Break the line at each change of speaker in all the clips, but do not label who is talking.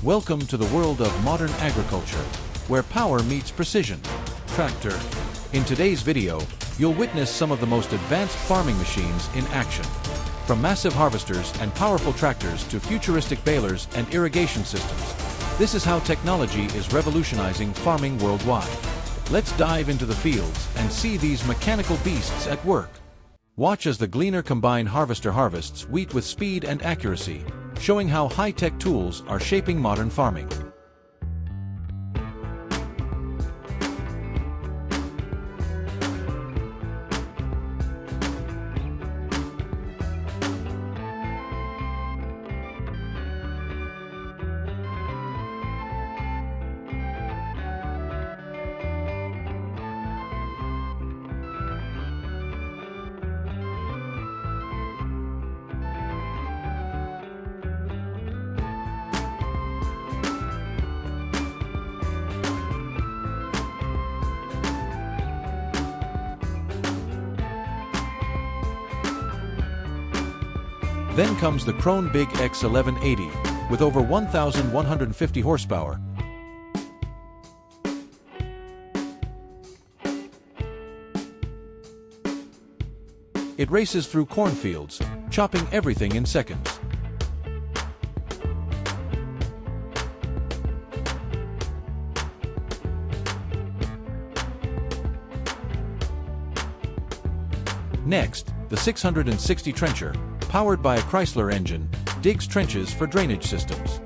Welcome to the world of modern agriculture, where power meets precision. Tractor. In today's video, you'll witness some of the most advanced farming machines in action. From massive harvesters and powerful tractors to futuristic balers and irrigation systems, this is how technology is revolutionizing farming worldwide. Let's dive into the fields and see these mechanical beasts at work. Watch as the Gleaner Combine Harvester harvests wheat with speed and accuracy, showing how high-tech tools are shaping modern farming. Then comes the Krone Big X 1180, with over 1,150 horsepower. It races through cornfields, chopping everything in seconds. Next, the 660 trencher, powered by a Chrysler engine, digs trenches for drainage systems.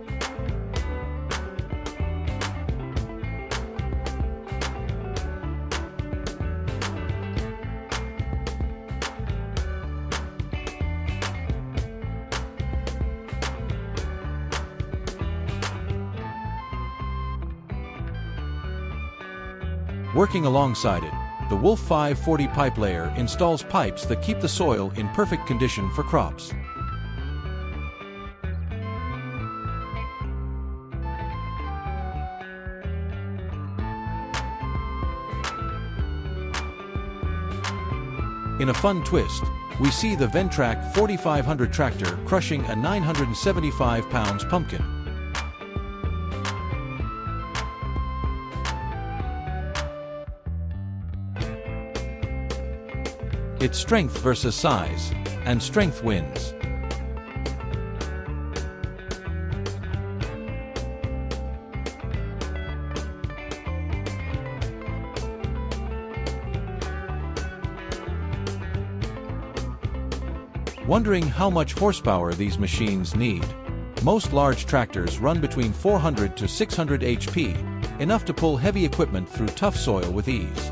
Working alongside it, the Wolf 540 pipe layer installs pipes that keep the soil in perfect condition for crops. In a fun twist, we see the Ventrac 4500 tractor crushing a 975 pounds pumpkin. It's strength versus size, and strength wins. Wondering how much horsepower these machines need? Most large tractors run between 400 to 600 HP, enough to pull heavy equipment through tough soil with ease.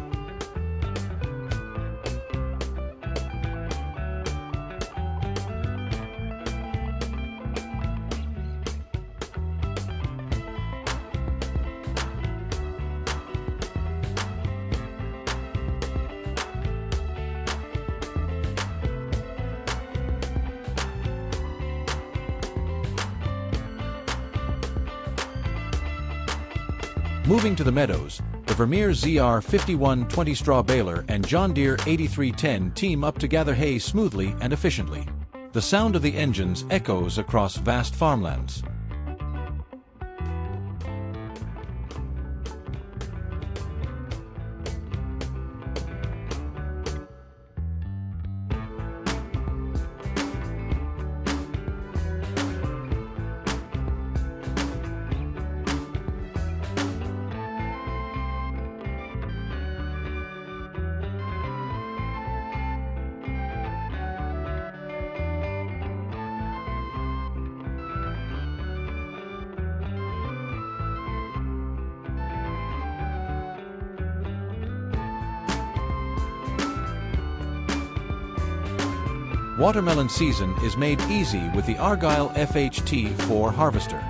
Moving to the meadows, the Vermeer ZR 5120 straw baler and John Deere 8310 team up to gather hay smoothly and efficiently. The sound of the engines echoes across vast farmlands. Watermelon season is made easy with the Argyle FHT4 harvester.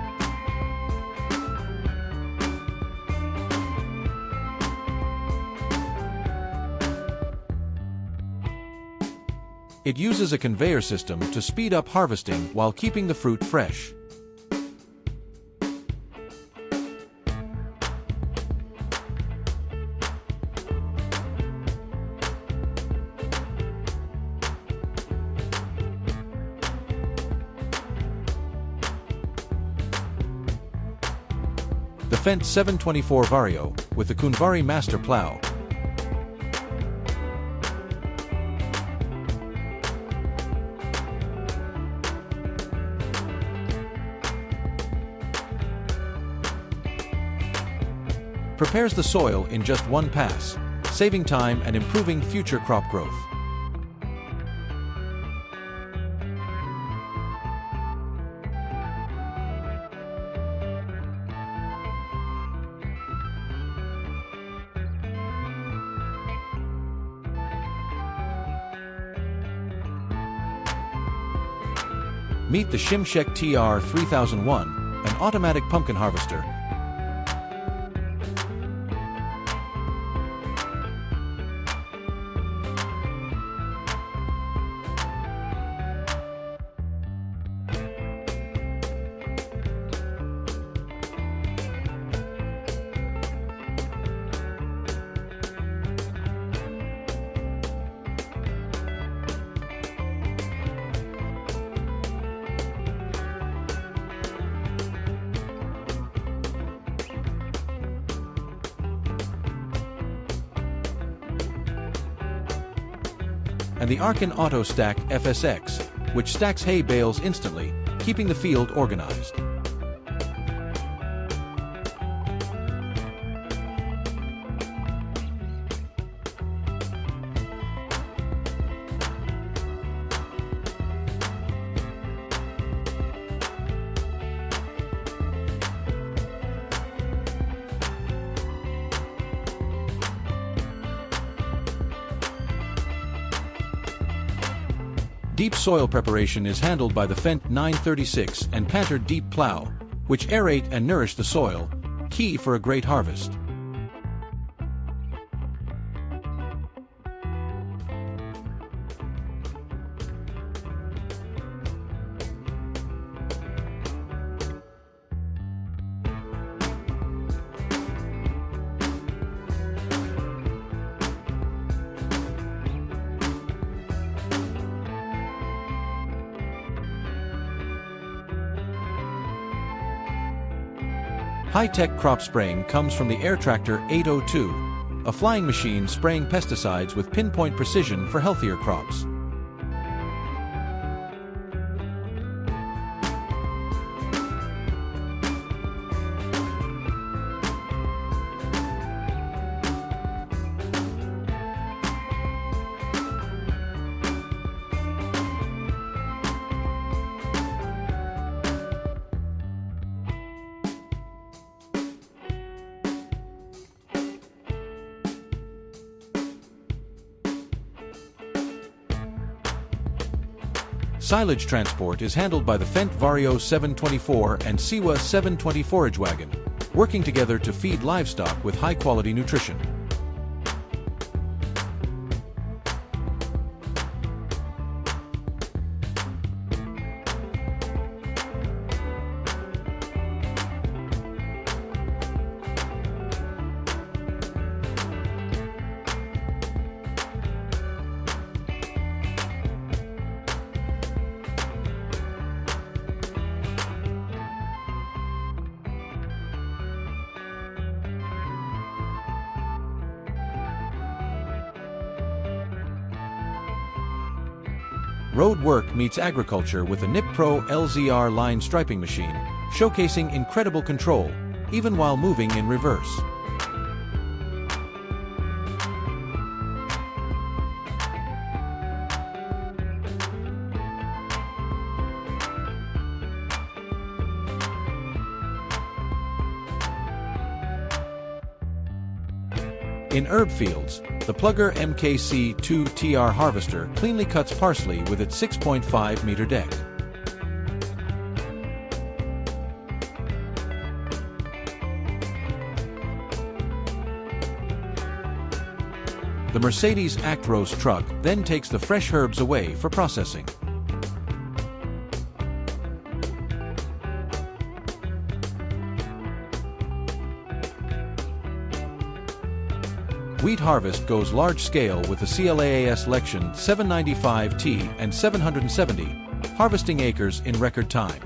It uses a conveyor system to speed up harvesting while keeping the fruit fresh. The Fendt 724 Vario, with the Kunvari Master Plow. Prepares the soil in just one pass, saving time and improving future crop growth. Meet the Shimshek TR3001, an automatic pumpkin harvester. And the Arkin Auto Stack FSX, which stacks hay bales instantly, keeping the field organized. Deep soil preparation is handled by the Fendt 936 and Panther Deep Plow, which aerate and nourish the soil, key for a great harvest. High-tech crop spraying comes from the Air Tractor 802, a flying machine spraying pesticides with pinpoint precision for healthier crops. Silage transport is handled by the Fendt Vario 724 and Siwa 720 forage wagon, working together to feed livestock with high-quality nutrition. Road work meets agriculture with the NIP Pro LZR line striping machine, showcasing incredible control, even while moving in reverse. In herb fields, the Plugger MKC2TR harvester cleanly cuts parsley with its 6.5-meter deck. The Mercedes Actros truck then takes the fresh herbs away for processing. Wheat harvest goes large-scale with the CLAAS Lexion 795T and 770, harvesting acres in record time.